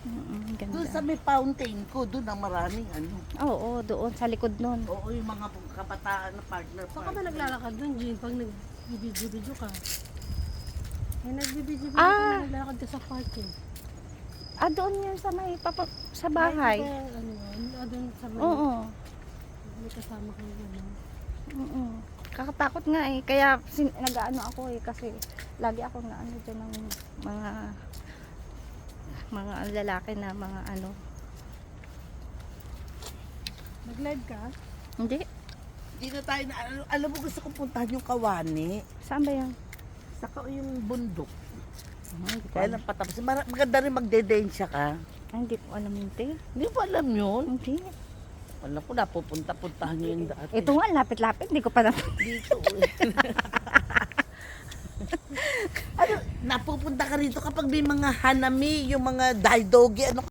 Doon Ganda. sa may fountain ko, doon ang maraming ano. Oo, doon sa likod nun. Oo, yung mga kabataan na partner. Saan ka ba naglalakad doon, Jean, pag nagbibidyo ka? Ay, nagbibidyo ka, Ah! naglalakad ka sa parking. Doon yan sa may sa bahay. Ay, ano, doon sa may, Oo. may kasama kayo gano'n. Oo. Kakatakot nga eh. Kaya nag-ano ako eh. Kasi lagi ako na ano dyan ng mga lalaki na mga ano. Nag-live ka? Hindi. Dito tayo na, alam mo gusto kong puntahan yung Kawani. Saan ba yan? Saka yung bundok. Hindi ko Kaya alam. lang patapos. Maganda rin magdedensya ka. Hindi ko alam yun, te. Hindi mo alam yun. Hindi. Alam ko, napupunta-puntahan nyo yung dati. Ito nga, lapit-lapit. Hindi ko pa Dito. Ano, napupunta ka rito kapag may mga hanami, yung mga daidogi, ano